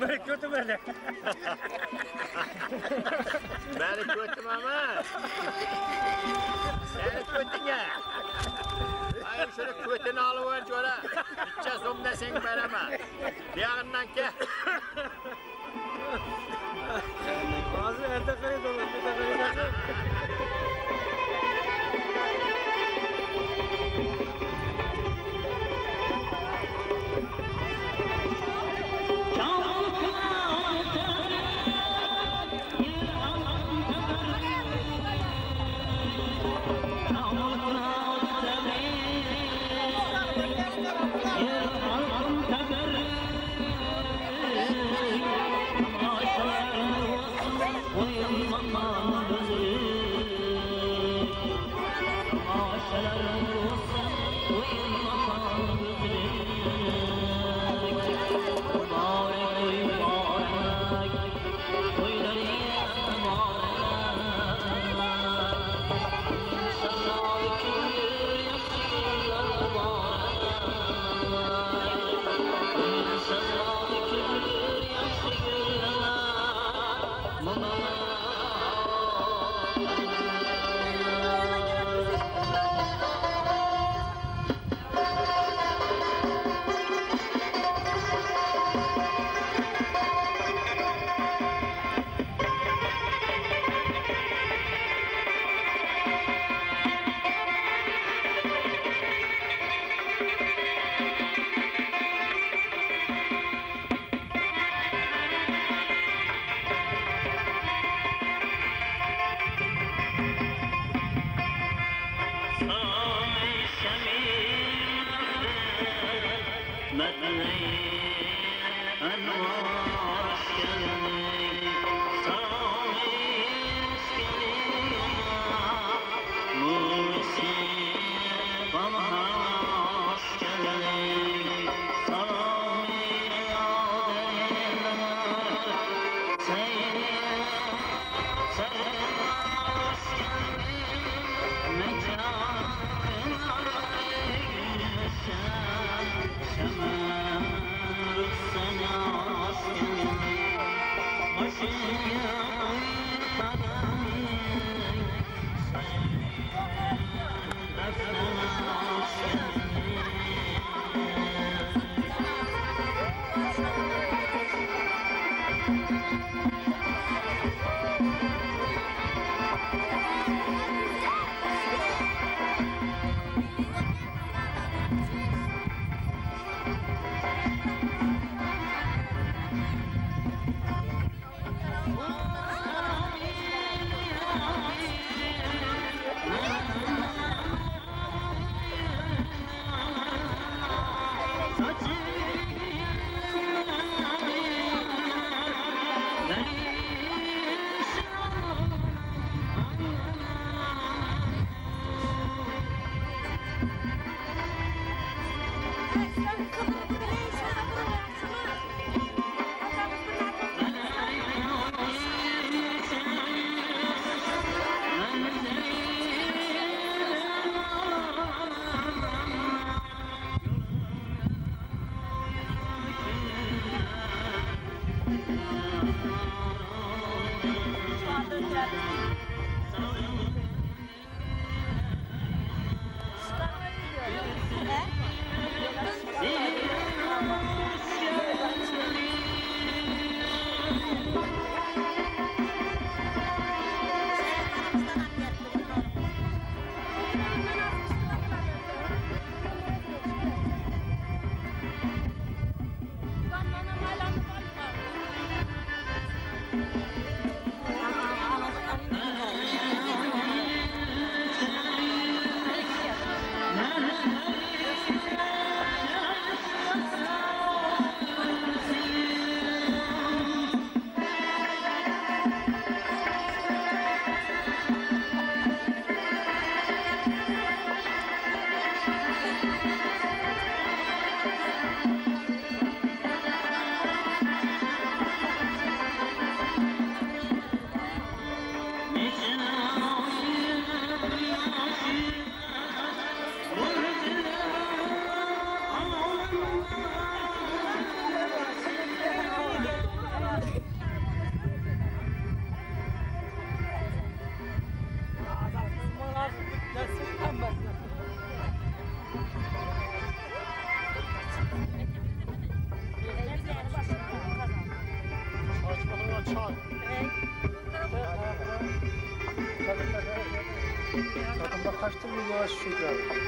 Beni kötü böyle. Beni kötü ama. Seni kötüne. Hayır şöyle kötünü alıver şöyle. İçe somda sen vereme. Bir yanından ke. Ağzı entekari dolu. Entekari Oy Kaçtım bir yavaş şükür.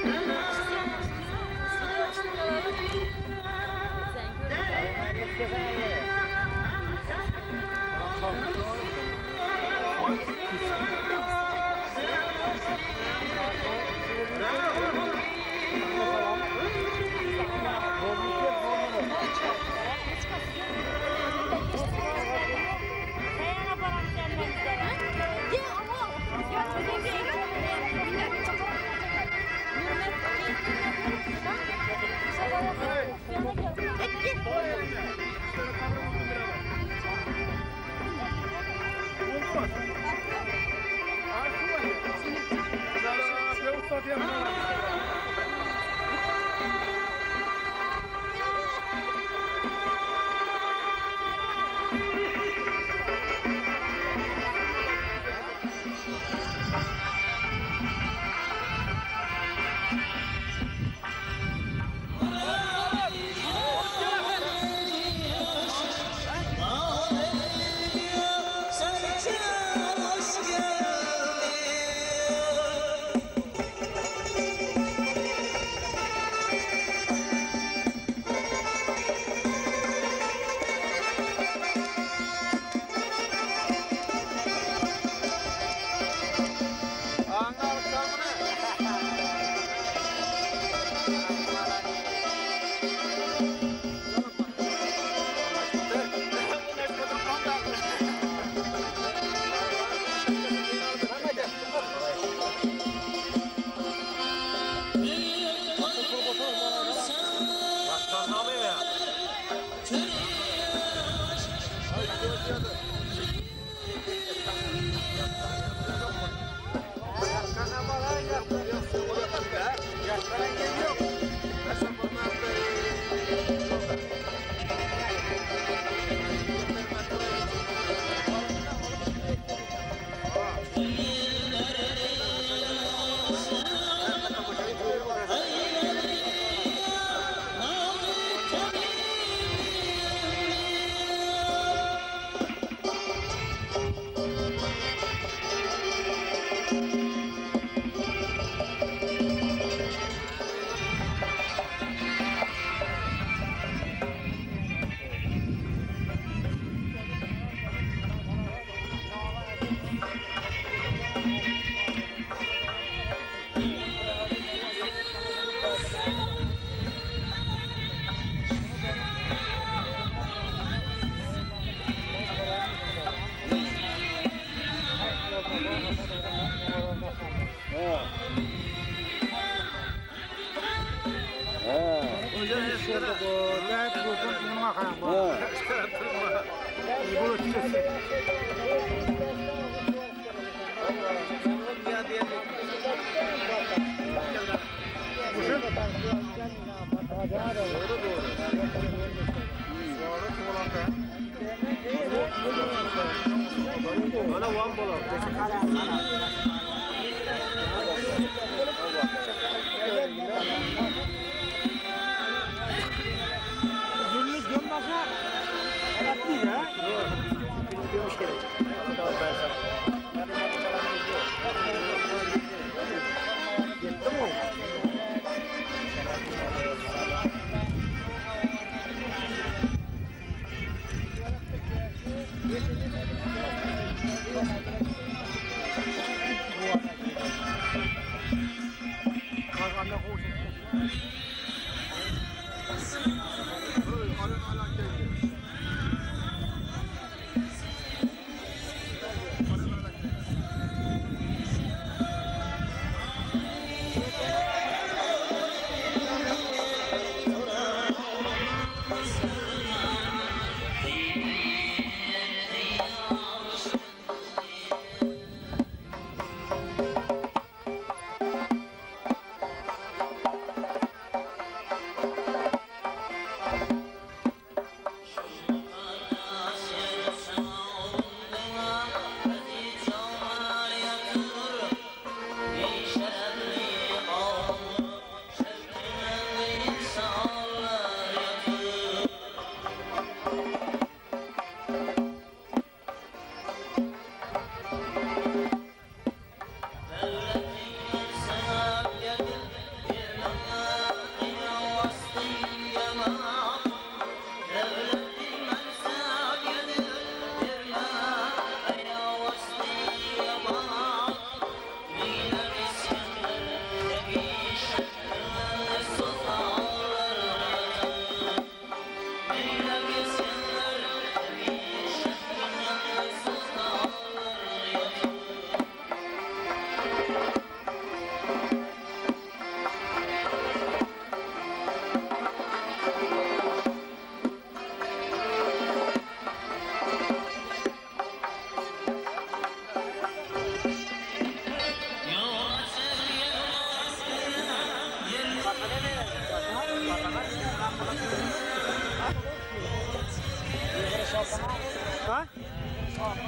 Ha?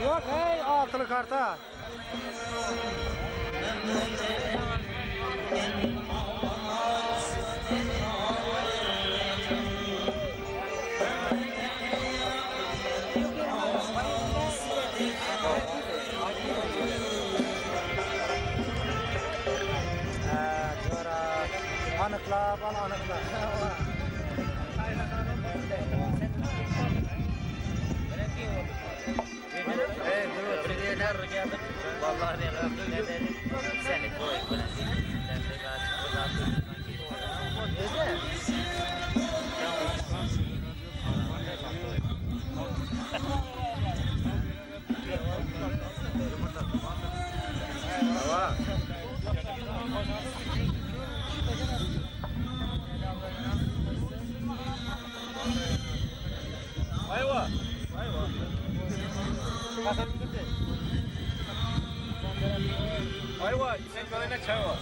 Yok hey altılı karta. Anıkla, bana anıkla. Vallahi ne kadar seni koy. Ayva, sen böyle çay var.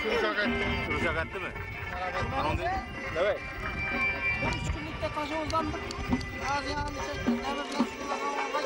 Turşak mi? Evet. 3 günlükte taşı uzandık. Az yağını çektik. Demir nasıl kullanmama bak.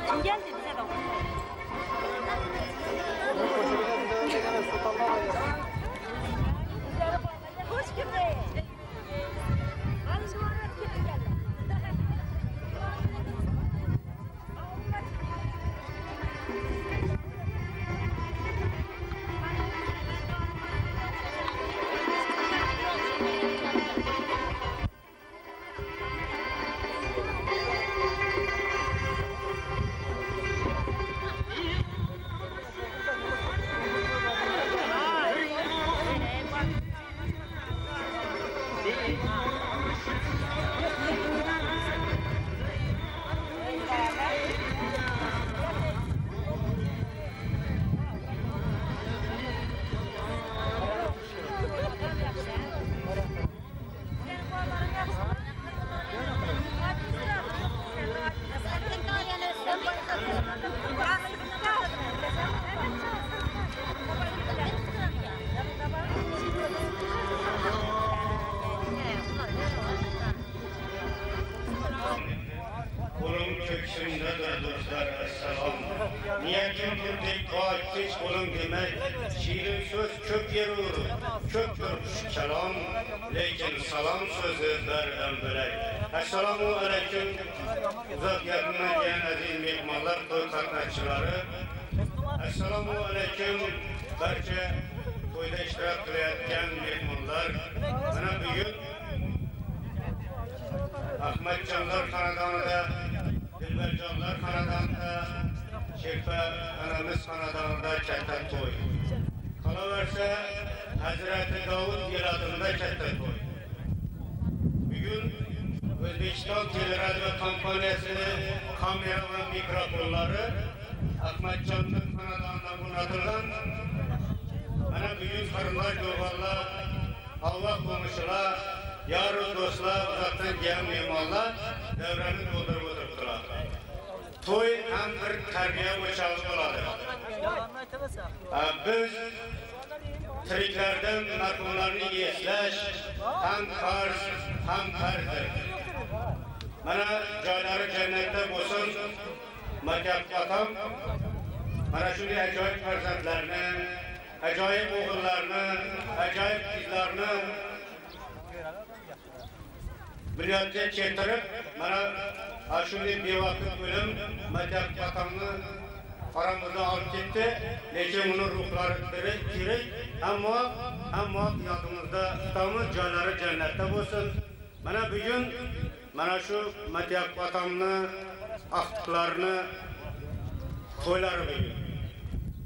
Kim geldi bize bak. Hoş geldin. başındadır dostlar, esselam. Niyetim durduk, kağıt olun demek, şiirin söz kök yer olur, kök durmuş kelam, lekin salam sözü berden bölek. Esselamu aleyküm, uzak yakından gelen aziz mehmanlar, toy katnakçıları. Esselamu aleyküm, barcha toyda iştirak qilayotgan mehmonlar. Mana bugun Ahmadjonlar xonadonida, Dilbarjonlar xonadonida, Shefa onamiz xonadonida katta to'y. Qolaversa, Hazrati Davud yilodida katta to'y. Bugun O'zbekiston teleradio kompaniyasining kamera va mikrofonlari Ahmadjonlar xonadonida o'rnatilgan. Mana bugun qarindosh do'stlar, Allah qo'mishlar, yarı do'stlar, uzoqdan kelgan mehmonlar davrani to'ldirib o'tiribdilar. To'y ham bir tarbiya o'chog'i bo'ladi. Biz tiriklardan marhumlarni eslash ham farz, ham farzdir. Mana joylari jannatda bo'lsin. Maktab otam mana shunday ajoyib farzandlarni, ajoyib o'g'illarni, ajoyib qizlarni bunyodga keltirib, mana shunday bevaqt o'lim maktab otamni qaramizdan olib ketdi. Lekin uni ruhlari tirik, ammo yodimizda tutamiz, joylari jannatda bo'lsin. Mana bugun mana shu maktab otamni axtiqlarni to'ylari bugun.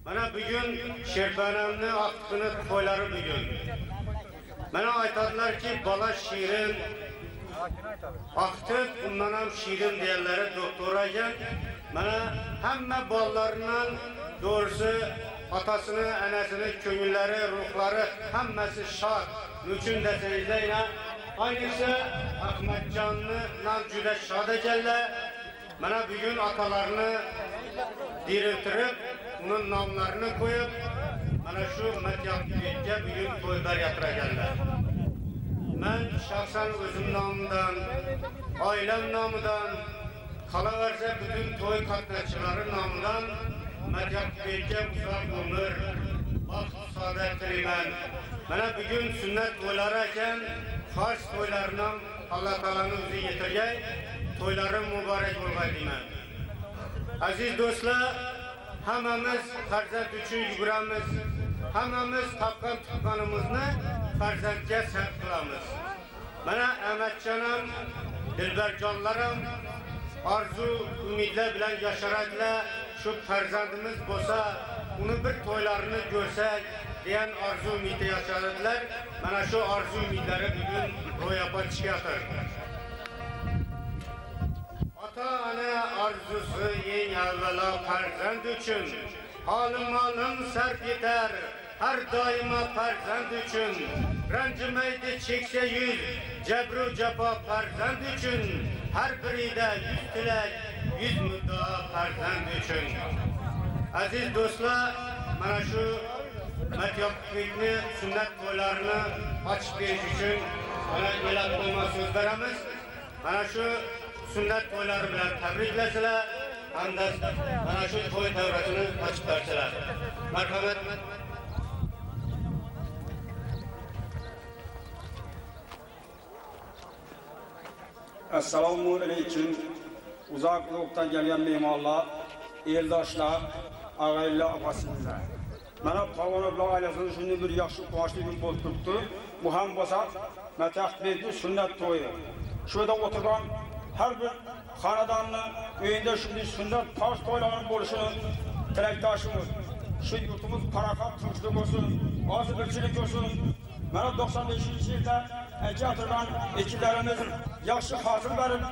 Mana bugun Sherbanamni axtiqini to'ylari bugun. Mana aytadilarki, bola shirin, axtiq undan ham shirin deganlari doktor ekan. Mana hamma bolalarning doğrusu otasini, anasini ko'ngillari, ruhlari hammasi shod. Uchun desangizlar, ayniqsa Ahmadjonni nam juda shod ekanlar. Mana bugun otalarni diriltirib, uning nomlarini qo'yib, mana shu maktabga bugun to'ylar yatiraganlar. Men shaxsan o'zim nomidan, oilam nomidan, qolaversa butun to'y qatnashchilari nomidan maktabga uzoq umr, baxt, saodat tilayman. Mana bugun sunnat to'ylari ekan, farz to'ylarini Alloh taolaning o'zi yetirgay, to'ylari muborak bo'lgay deyman. Aziz do'stlar, hammamiz farzand uchun yuguramiz. Hammamiz topgan tuqqanimizni farzandga sarf qilamiz. Mana Ahmadjonim, Dilbarjonlarim orzu, umidlar bilan yasharaklar. Shu farzandimiz bo'lsa, uni bir to'ylarini ko'rsak degan orzu umidda yasharaklar. Mana shu orzu umidlari bugun ro'yobga chiqyapti. Ota-ona arzusi eng avvalo farzand uchun, holim-molim sarf etar, har doimo farzand uchun. Ranjimaydi cheksa yuz, jabru jafo farzand uchun. Har birida 100 tilak, 100 muddao farzand uchun. Aziz do'stlar, mana shu maktabni sunnat to'ylarini ochib berish uchun mana e'lon qilma so'z beramiz. Mana shu sunnat to'ylari bilan tabriklasizlar, hamda mana shu to'y davrasini ochib bersalar. Marhamat. Assalomu alaykum. Uzoq yo'qdan kelgan mehmonlar, eldoshlar, og'aylar, opa-singillar. Mana Qovonoblar oilasida shunday bir yaxshi quvonchli kun bo'lib turibdi. Bu ham bo'lsa, maktabdagi sunnat to'yi. Shu yerda o'tirgan har bir xonadonning uyida shunday sunnat tosh to'ylari bo'lishini tilakdoshimiz. Shu yurtimiz farog'at tinchlik bo'lsin, ozodchilik bo'lsin. Mana 95-yilda aytgan ekilarimiz yaxshi hosil berib,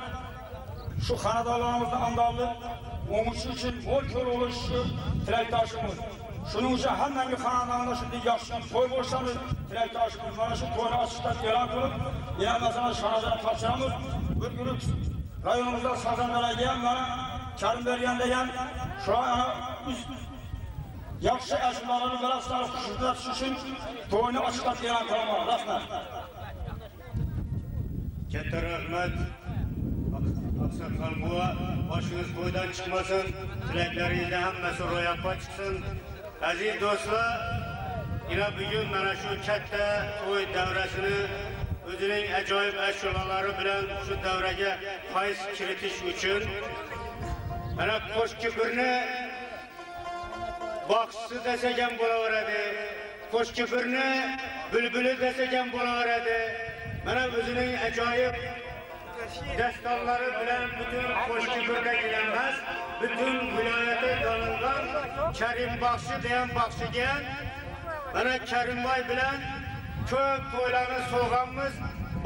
shu xonadonlarimizning amdolli o'mushi uchun mo'l ko'l bo'lishi tilakdoshimiz. Shuning uchun hammaning xonadonida shunday yaxshi to'y bo'lishini tilakdoshimiz. Mana shu to'yni ochishda e'lon qilib, yana masalan shahzoda topshiramiz. Bir guruh rayonimizda sazanlarga mana Karim bergan degan shu yaxshi ashulalarni bilasizlar, xushxabar uchun to'yni ochishda e'lon qilaman. Rahmat. Katta rahmat Aksakal buva, başınız boydan çıkmasın, tileklerinizde hammasi ro'yobga chiqsin. Aziz do'stlar, yine bugün mana shu katta to'y davrasini o'zining ajoyib ashulalari bilan shu davraga fayz kiritish uchun mana qo'shki birni boqchisi desak ham bo'laveradi, qo'shki birni bulbuli desak ham bo'laveradi. Mana o'zining ajoyib dastonlari bilan butun qo'shki birdagina emas, butun viloyatda tanilgan Karim Baxshi degan baxshiga mana Karimboy bilan ko'p to'ylarni so'g'anmiz,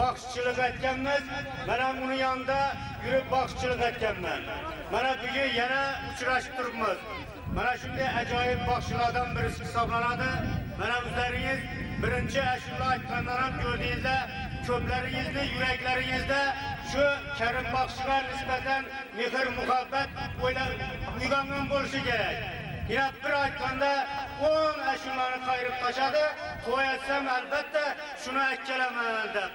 baxshichilik etganmiz. Mana uni yonida yurib baxshichilik etganman. Mana bugun yana uchrashib turibmiz. Mana shunday ajoyib baxshilardan birisi hisoblanadi. Mana o'zlaringiz birinchi ashula aytgandan ham ko'rdingizlar, ko'plaringizni yuraklaringizda shu Karim Baxshiga nisbatan mehr muhabbat uyg'ongan bo'lishi kerak. Yana bir aytganda 10 ashulani qayrib tashladi, to'y etsam albatta shuni aytgalaman deb.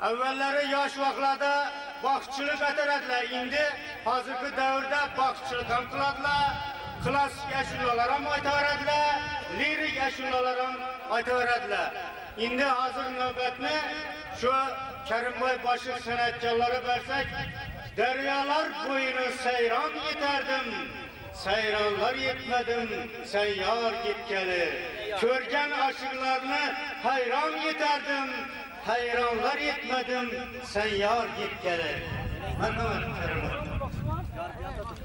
Avvallari yosh vaqtlarda baxshichilik etardilar, endi hozirgi davrda baxshichilik ham qiladilar. Klassik ashulalar ham aytaveradilar, lirik ashulalar ham aytaveradilar. Endi hozir navbatni shu Karimboy boshliq san'atkorlari bersak, daryolar bo'yini sayron etardim. Sayronlar yetmadim, sayyor ketgani. Ko'rgan ashiqlarni hayron etardim. Hayronlar yetmadim, sayyor ketgani. Marhamat Karimboy.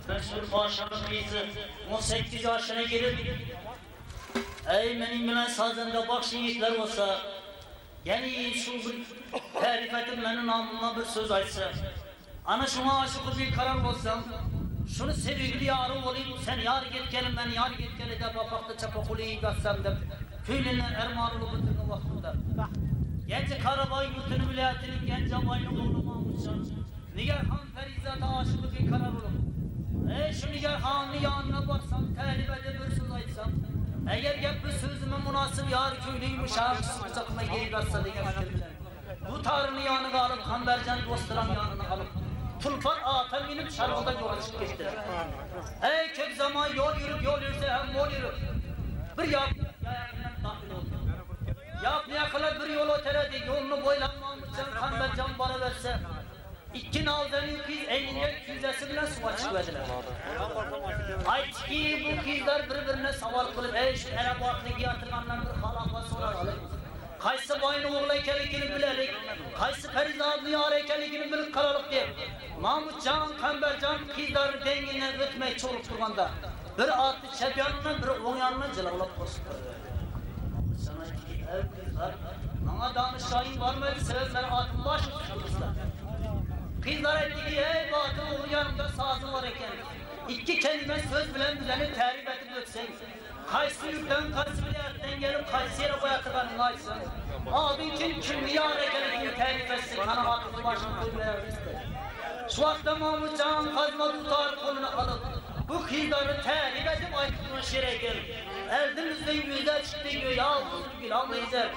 Şu başımın kızı 18 yaşına gelip ey benim bilen sazında bakşın işler olsa yani şu bir tarif edip benim namıma bir söz açsa ana şuna aşık bir karar olsam şunu sevgili yarım olayım sen yar git gelin ben yar git gelin de babakta çapakuliyi gatsam da köylünden ermanılı bütün vaktinde Genç Karabay bütün vilayetinin genç abayını oğlu Mahmutcan Nigarhan Ferizat'a aşık bir karar olur. Şu Nigarhan'ın yanına baksam, talip edip bir söz açsam, eğer gel bir sözüme münasip yar köylüymüş ağrısı kucakına geri katsa diye fikirler. Bu tarihini yanına alıp, Kambercan dostlarım yanına alıp, Tulfar ata binip şarkıda yola çıkıp gittiler. Kök zaman yol yürüse hem yol yürüp, bir yakına dahil oldu. Yakına kadar bir yol öteledi, yolunu boylanmamışcan, Kambercan bana verse, İki naldanın kız elinde küzesi bile suya çıkmadılar. Ayt ki bu kızlar birbirine saval kılıp şu Arap-Aklı'ya yatırganlar bir halakla sorarlar. Kaysı boynu oğlu ekelikini bilerek, kaysı Ferizat'ın yar ekelikini bilip kalalık diye. Mahmutcan, Kambercan kızları denginden ötmeyi çolup durganda. Bir atlı çebyanına bir on yanına cılavlap koştular. Sana ki ev kızlar, bana danışayım var mı? Sebepleri atın başı tutulurlar. Kızlar etti ki ey batıl oğlu yanımda sazı var eken İki kelime söz bilen bileni tarif edip ötsen Kaysı yurttan, kaysı vilayetten gelip kaysı yere boyatırganını açsın Abin kim yar ekenini tarif etsin Kana atıl başını kırmaya ister Şu vakta Mahmutcan kazma tutar kolunu alıp Bu kızları tarif edip ayıktığın şire gel Eldimizden yüzler çıktı ya bu gül almayız er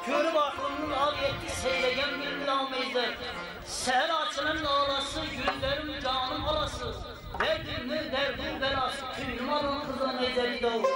Körüp aklının al yetti seylegen bir almayız er Seher açılan ağlası, yüzlerim canım alası Derdim ne derdim belası, tüyüm alın kızın ezeli de olur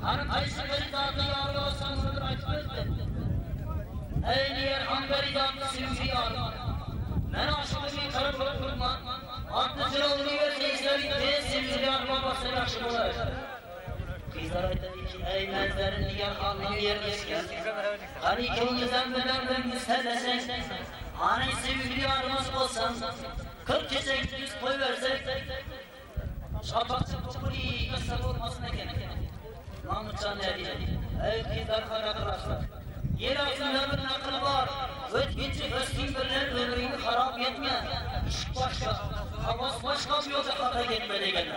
Her kayısı zatı yarı olsan budur açmıştır. Ey diğer hangari zatı sürücü yarı. Ben aşkı bir karı kurma. Adlı sıra üniversiteleri tez sürücü yarı babası yakşı bular. Kızlar dedi ki ey menzerin diğer anlam yerleşken. Hani ikimizden belerden müstedesen. Hani sevgili yarımız olsan. 40 gece 100 koy versek. Şapakçı populi kısa olmasına gerek. Mahmutcan ne diyor? Ey kızlar arkadaşlar. Yer altında bir nakıl var. Ötkinci özgün birler ömrünü harap etme. İş başka. Havas başka bir yolda kata gitmede gelir.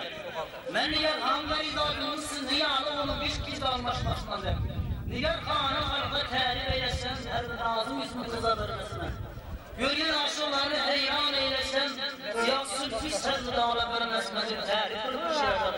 Ben yer hangari zatımızsın diye alıp onu bir kez almışmasına der. Nigar kanı halka terif eyleşsen her bir ağzım yüzünü kızadırmasına. Görgün aşıları heyran eyleşsen ziyatsız bir sözü dağla vermesmezin terif bir şey yapar.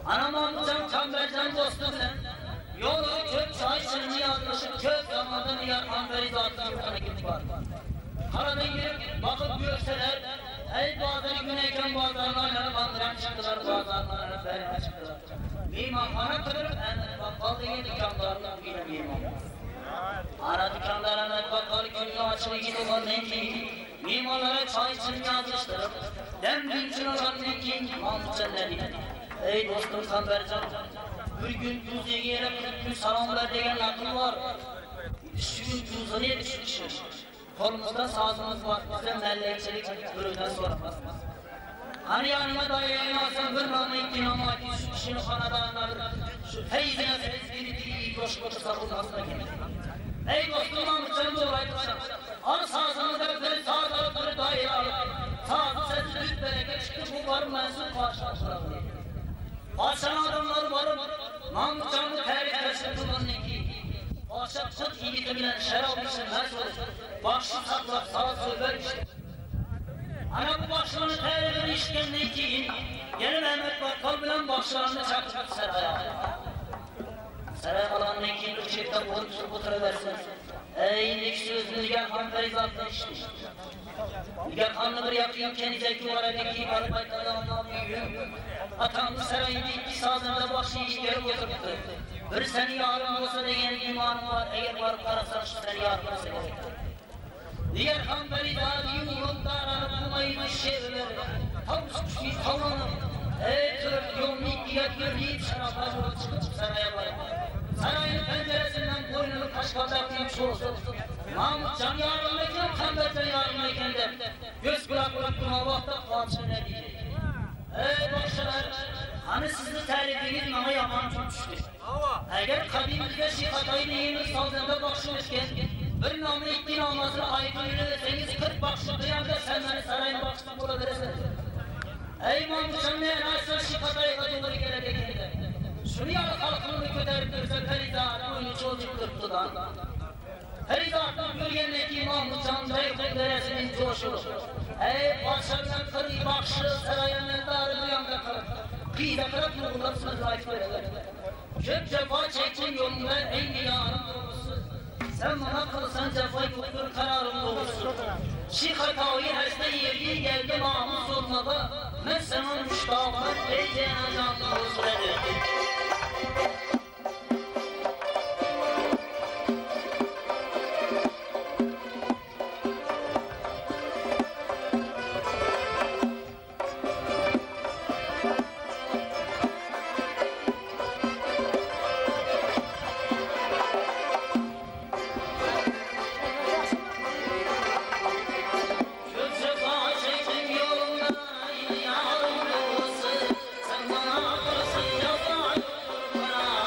Ana Mahmutcan Kambercan dostum sen. Yolu kök çay çırını yazmışım kök zamanında Nigar Hangari zatı yurtuna gittik var. Karada girip bakıp görseler, ey bazıları güneyken bazılarına bandıran çıktılar, bazılarına ferine çıktılar. Mimahana kırıp bakkal diye dükkanlarına bilmeyeyim. Ana dükkanlarına bakkal günlüğü açılı gidiyor olan ne ki? mimarlara çay için yazıştırıp, dem günçün olanın ki Mahmutcan dedi. Ey dostum Kambercan, bir gün yüzüye yere bir salam ver degen akıl var. Şu gün yüzüne yetişmişim. Kolumuzda sazımız var, bize mellekçilik bölümden soramaz. Hani yanıma dayanamazsan bir namı iki namı ati şu kişinin kanadanlar, şu feyzine sezgini dili coşku otursa bulmasına gelir. Ey dostum Mahmutcan'ı dolaydırsam, al sazımızda bir sazı bir daire alıp, sazı sesi rütbeleke çıktı bu var mensup başlaştılar. Başan adamlar varım, Mahmutcan'ı terk edersin bunun iki. Başak kut yiğidi bilen şerab için mesul, başı saklar sağ söyler işte. Ana bu başlarını terk işken ne ki, yeni Mehmet Bakkal bilen başlarını çakıp saraya. Saraya kalan ne ki bir çifte boyutup oturuversin. Ey nek sözlü Nigar Han Ferizat'ın işte. Nigar Han'ı bir yapayım kendi zevki var edeki varıp aytalarından büyüğüm. Atamlı sarayında iki sazında başı işleri oturttu. Bir seni yarım olsa degen imanım var, eğer varıp karasan şu seni yarım olsa degen. Nigar Han Ferizat'ı yolunda aranıp kumayını şevler. Tavus kuşu tavanım. Ey tört yolunu ihtiyat görleyip şaraplar yolu çıkıp saraya varım. Sarayın penceresinden boynunu kaşkaldatayım şu olsun. Mahmutcan yarımdayken, Kambercan yarımdayken de göz kulak bıraktığıma vakta kalçın ne diyecek? Ey başlar, hani sizi terifiniz bana yaman tutmuştur. Eğer kabinimizde şihatayı neyimiz saldığında bakşımışken, bir namı iki namazını aykırı etseniz 40 bakşı kıyamda sen beni sarayın bakışına bula veresiniz. Ey Mahmutcan ne enaysan şihatayı kadınları gelecekinde. Şunu yalı halkını kötertirse Ferizat'ın oyunu çocuk kırptıdan. Ferizat'ın bölgenindeki Mahmutcan zayıflık deresinin coşu. Ey başlarından kırı bakşı sarayın eldarı duyanda kalır. Bir de kırıp nurularsınız ait vereler. Kök cefa çektin yolunda enbiyanın doğrusu. Sen bana kılsan cefayı tuttur kararın doğrusu. Şihatayı heste yerdiği geldi Mahmut olmadı. Ben sana müştahım ey cenazan doğrusu verirdim. Sen bana kılsın cefayı tuttur kararın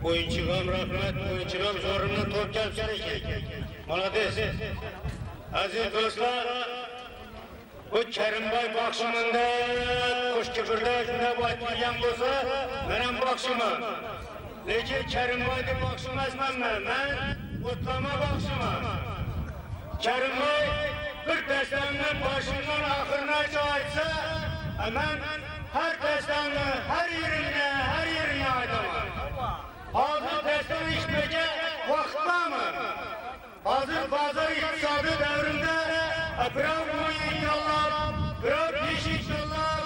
Oyunçuğum rahmet, oyunçuğum zorunlu top gelsin ki. Молодец. Aziz dostlar, bu Kerimboy bakışımında kuş küfürde şunda baytmayan olsa, benim bakışımım. Lekin Kerimboy'da bakışım esmem ben otlama bakışımım. Kerimboy bir destanın başından ahırına çağırsa, hemen her destanı, her yerine aydamam. Hazır destan işmece vakıfta mı? Hazır pazar iktisadı devrinde biraz bu inşallah, biraz iş inşallah,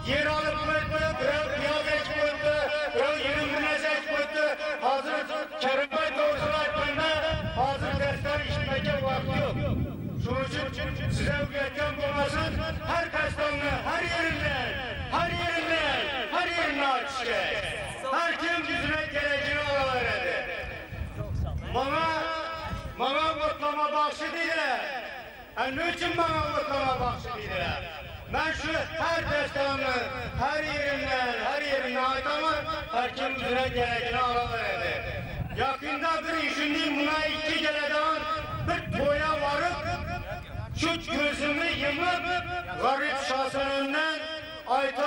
yer alıp koydu, biraz piyaz ekipti, biraz yeni münez ekipti. Hazır Kerimboy doğrusunu açmanda hazır destan işmece vakti yok. Şunun için size üretken olmasın, her destanını, her yerine açacak. Her kim yüzüne geleceğini alaverdi. Bana kutlama bakışı dediler. Niçin bana kutlama bakışı dediler? Ben şu her destanını, her yerine aytamam, her kim yüzüne geleceğini alaverdi. Yakında bir işinliğim buna 2 geleden bir toya varıp, şu gözümü yımıp, garip şahsın önünden ayta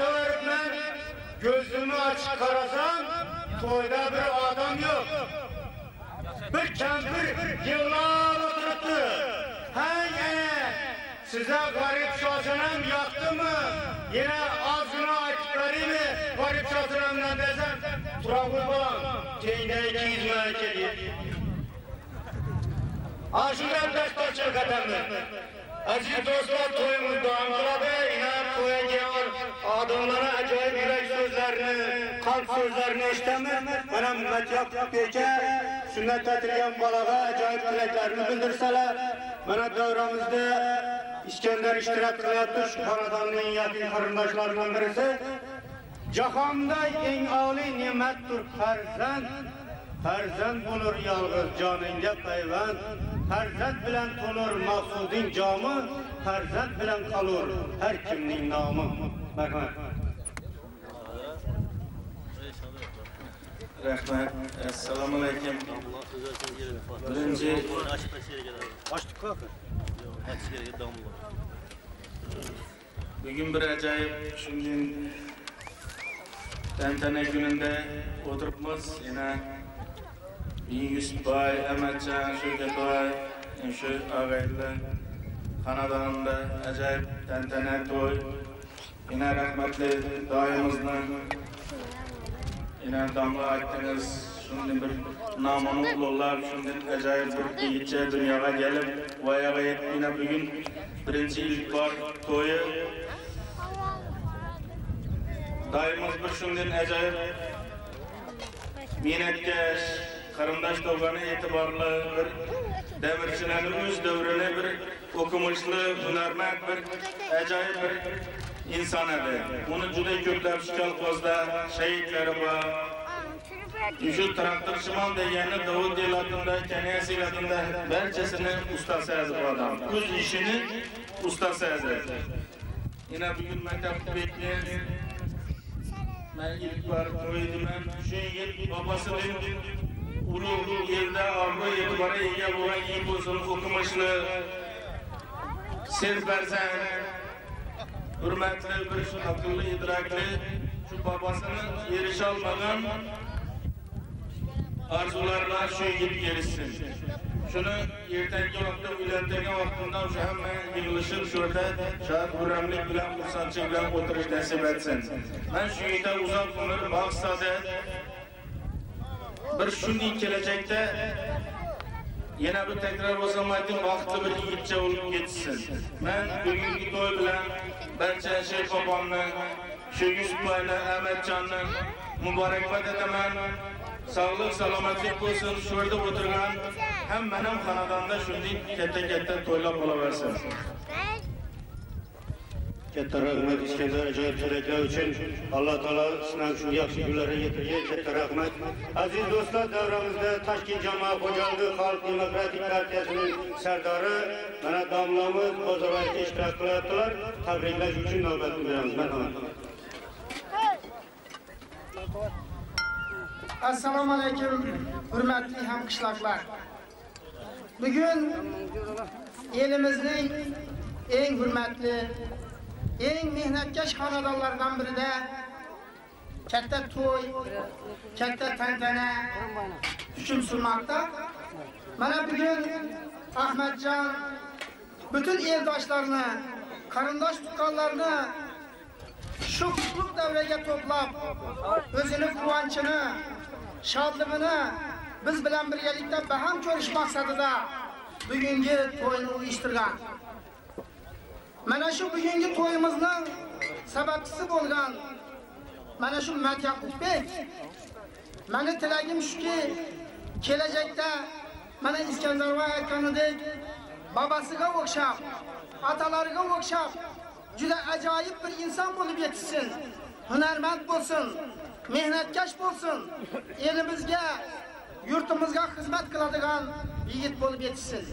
öğretmen, gözümü açık karasam, toyda bir adam yok. Bir kempir yıllar oturttu. Size garip şahsınem yaktı mı? Yine ağzına açık vereyim mi? Garip şahsınemden desem, Turagul balam, Ceyne 200 mehkedi. Aşından destekçilik edemdir. Aziz dostlar, toyumuzda Ankara'da inan toya gelen adamlara acayip yürek sözlerini, kalp sözlerini işlemir. Bana Mehmet Bey'e sünnet ettiren balağa acayip dileklerini bildirseler. Bana devramızda İskender iştirak kılayattı şu kanadanın yakın karındaşlarından birisi. Cahanda en âli nimettir farzand. Farzand bulur yalğız canınca peyvand. Farzand bilen tolur maksudin camı. farzand bilan qolur har kimning nomi. Marhamat. Rahmat. Assalomu alaykum. Birinchi bugün bir ajoyib shunday tantana kunida o'tiribmiz. Yana Yusufboy, Amatjon, Sho'katoy, shu og'aylar xonadonida ajoyib tantana to'y. Yana rahmatli doimizni yine damla ayttınız, şimdi bir namını ulug'lab, şimdi ajoyib bir yigitcha dunyoga kelib, voyaga yetib, yine bugün birinchi ilk bor to'yi. Doimiz bir shunday ajoyib mehnatkash, qarindosh bo'lgani e'tiborli bir davrchilarning o'z davrini bir o'qimishli, hunarmand bir ajoyib bir insan edi. Uni juda ko'plab kolxozda shahidlari bor. Shu traktorchiman degani Davud delatında, Kenya silatında barchasini ustasi edi bu odam. O'z ishini ustasi edi. Yana bugun maktabga ketgan men ilk bor qo'ydiman. Shu yil babasining ulug' yerda obro' e'tibori ega bo'lgan yigit bo'lsin, o'qimishli, serfarzand, hurmatli bir shu aqlli idrokli shu babasini erisha olmagan arzularla shu yigit erishsin. Shuni ertangi vaqtda uylantirgan vaqtimda o'sha hamma yig'ilishib shu yerda shod xuramlik bilan xursandchilik bilan o'tirish nasib etsin. Men shu yerda uzoq umr maqsadi bir shunday kelajakda yana bir takror bo'lsam ayting vaqtli bir yigitcha bo'lib ketsin. Men bugungi to'y bilan barcha Shayx bobomni, shu Yusufboyni, Amatjonni muborakbod etaman. Sog'lik, salomatlik bo'lsin. Shu yerda o'tirgan hammaning xonadonda shunday katta to'ylab bo'laversin. Katta rahmat Iskandar ajoyib tilaklar uchun. Alloh taolo sizlarni shu yaxshi kunlarga yetirgan. Katta rahmat. Aziz do'stlar, davramizda Toshkent jamoat xo'jaligi Xalq demokratik partiyasining sardori mana domlamiz Bozorboyevga ishtirok qilyaptilar. Tabriklash uchun navbatni beramiz. Marhamat. Assalomu alaykum, hurmatli hamqishloqlar. Bugun elimizning eng hurmatli, eng mehnatkash xonadonlaridan birida katta to'y, katta tantana hukm surmoqda. Mana bugun Ahmadjon bütün eldoshlarni, qarindosh tuqqanlarni shu qutlug' davraga to'plab, o'zini quvonchini, shodligini biz bilan birgalikda baham ko'rish maqsadida bugungi to'yni uyushtirgan. Mana shu bugungi to'yimizning sababchisi bo'lgan mana shu Matyaqubek. Meni tilagim shuki, kelajakda mana Iskandarboy aytganidek babasiga o'xshab, atalariga o'xshab juda ajoyib bir inson bo'lib yetishsin. Hunarmand bo'lsin, mehnatkash bo'lsin, elimizga, yurtimizga xizmat qiladigan yigit bo'lib yetishsin.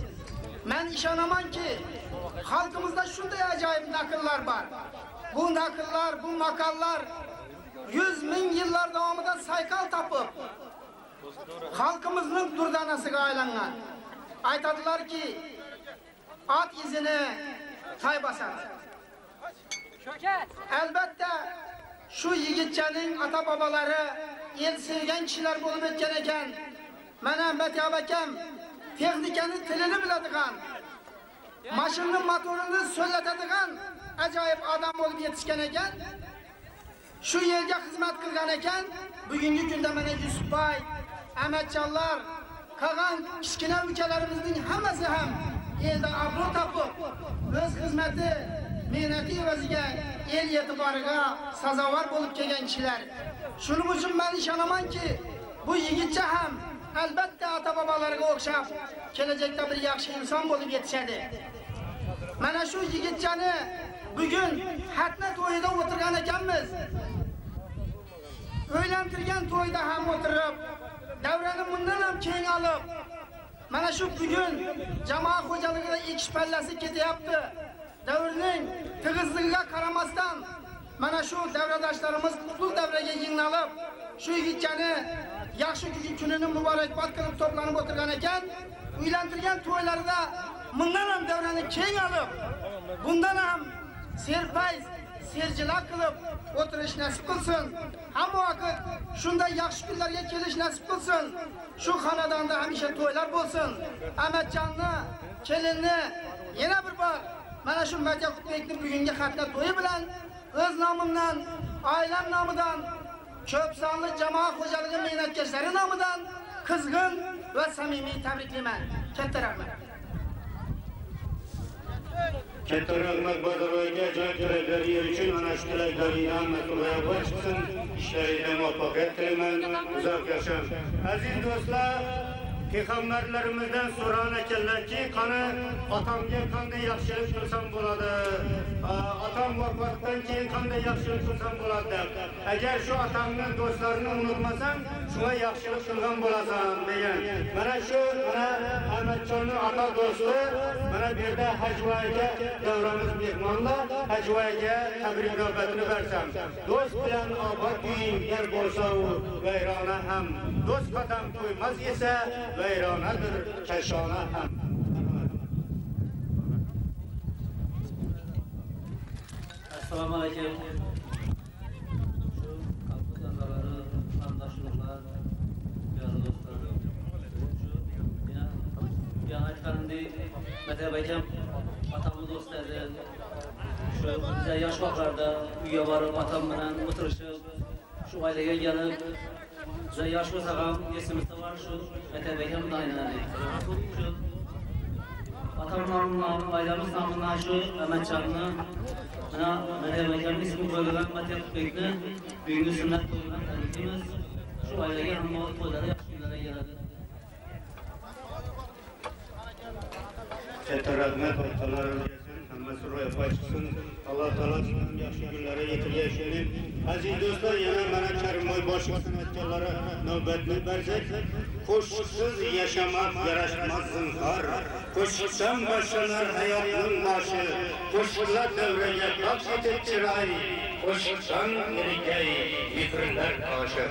Men ishonamanki, xalqimizda shunday ajoyib naqllar bor. Bu naqllar, bu maqollar 100 ming yillar davomida saykal topib, xalqimizning durdanasiga aylangan. Aytadilarki, at izini tay bosadi. Albatta, shu yigitchaning ata-bobolari el sevgan kishilar bo'lib o'tgan ekan. Mana Matyob akam texnikani tilini biladigan, mashina motorini so'zlatadigan ajoyib odam bo'lib yetishgan ekan. Shu yerga xizmat qilgan ekan. Bugungi kunda mana Yusufboy, Amatjonlar, qolgan kichkina ukalarimizning hammasi ham elda obro' topib, o'z xizmati, mehnati evaziga el e'tiboriga sazovor bo'lib kelgan kishilar. Shuning uchun men ishonamanki, bu yigitcha ham albatta ota-bobolariga o'xshab kelajakda bir yaxshi inson bo'lib yetishadi. Mana shu yigitchani bugun xatna to'yida o'tirgan ekanmiz. O'ylantirgan to'yda ham o'tirib, davrani bundan ham keng olib, mana shu bugun jamoat xo'jaligida ikish pallasi ketyapti. mana şu davradoshlarimiz qutlug' davraga yig'nalib, shu yigitchani yaxshi kunini muborakbod qilib to'planib o'tirgan ekan. Uylantirgan to'ylarida bundan ham davrani keng olib, bundan ham serpayz, serjilar qilib o'tirish nasib qilsin. Hamma vaqt shunday yaxshi kunlarga kelish nasib qilsin. Shu xonadonda hamisha to'ylar bo'lsin. Amatjonni, kelinni yana bir bor mana shu Matyoqubekning bugungi xatna to'yi bilan o'z nomimdan, oilam nomidan, ko'p sonli jamoat xo'jaligi mehnatkashlari nomidan qizg'in va samimiy tabriklayman. Katta rahmat. Katta rahmat Badroyga joylarga uchun mana shu tilaklardan mas'uliyat chiqsin. Ishlarida muvaffaqiyat tilayman. Uzoq yashang. Aziz do'stlar, Peygamberlerimizden soran ekanlarki, qani atamga qanday yaxshilik qilsam bo'ladi? Atam vafatdan keyin qanday yaxshilik qilsam bo'ladi deb. Agar shu atamning do'stlarini unutmasang, shunga yaxshilik qilgan bo'lasan degan. Mana shu Ahmadjonning ota do'sti, mana bu yerda Hajvoyga davramiz mehmonlar, Hajvoyga tabrik navbatini bersam. Do'st bilan obod uying yer bo'lsa u vayrona ham. Do'st qadam qo'ymas esa vayronadir kashona ham. Assalomu alaykum. Shu qalbsiz azalari, qandoshliklar, yo'l do'stlar. Yana aytganimdek, Matyoqubek otamning do'sti edi. Shu biz yosh vaqtlarda uyga borib otam bilan o'tirishib, shu oilaga kelib Bize yaş olsa ham esimizde var şu Matyoqubek aylanadi. Atam nomidan, ailamiz nomidan shu Amatjonni mana Matyoqubekning ismi qo'yilgan Matyoqubekni bugungi sunnat to'yidan tabriklaymiz. Shu ailaga hamma to'ylarda yaxshi kunlarga keladi. Katta rahmat otalarimiz hammasi ro'yobga chiqsin. Alloh taolo yaxshi kunlarga yetkazsin. Aziz do'stlar, yana mana Karimboy boshliq san'atkorlari navbatni bersak, qo'shiqsiz yashamak yarashmas zinhor. Qo'shiqdan boshlanar hayotning boshi. Qo'shiqlar davraga baxsh etib chiroy. Qo'shiqdan erkay fikrlar toshi.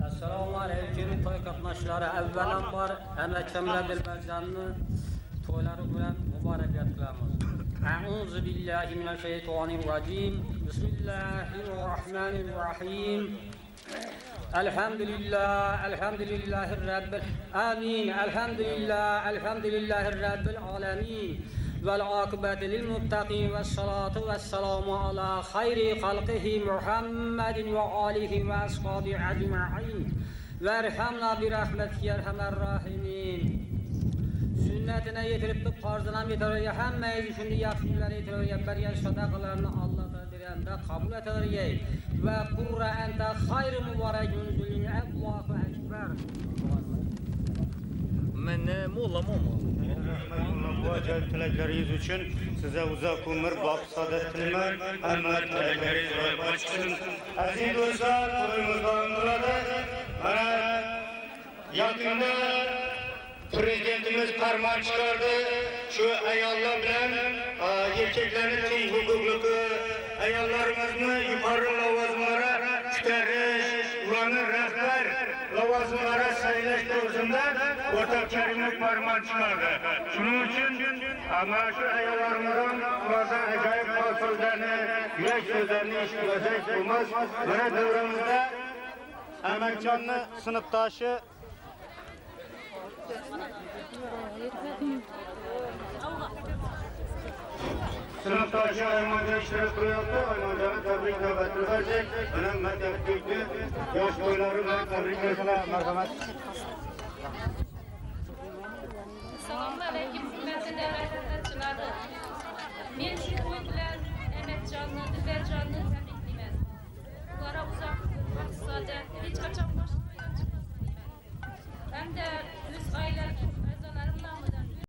Assalamualaikum to'y qatnashchilari. Avvalambor Amatjon Dilbarjanni to'ylari bilan muboraklat qilamiz. A'udzu billahi minash shaytonir rojim. Bismillahir rohmanir rohim. Alhamdulillahi rabbil amin. Alhamdulillahi rabbil alamin. والعاقبة للمتقين والصلاة والسلام على خير خلقه محمد وآله وأصحابه أجمعين وارحمنا برحمتك يا أرحم الراحمين. Sünnetine yetirip farzına yetirip hammeyiz şimdi yakşınları yetirip beriyen sadakalarını Allah'a dirende kabul eder ve kurra ente hayr mübarek nüzulün Allahu ekber. Men mo'lla Bu acayip tilaklaringiz uchun size uzoq umr baxt saadat tilayman. Hamma tilaklaringiz ro'yobga chiqsin. Aziz do'stlar, to'yimiz davom etadi. Mana yaqinda prezidentimiz farmon chiqardi. Shu ayollar bilan erkaklarning teng huquqligi, ayollarimizni yuqori lavozimlarga chiqarish, ularni rahbar lavozimlarga saylash to'g'risida o'rta Karimov farmon chiqardi. Shuning uchun mana shu ayollarimizdan ulardan ajoyib so'zlarni, yurak so'zlarni eshitsak bo'lmas. Mana davramizda Amatjonni sinfdoshi Sınıftaşı Aymanca iştirak kılıyordu. Aymanca'nın tabrik nöbetini verecek. Önem Matyoqubekni yosh boylarına tabrik etsinler. Merhamet. Assalomu alaykum hurmatli davlat xizmatchilari. Men shu to'y bilan Amatjonni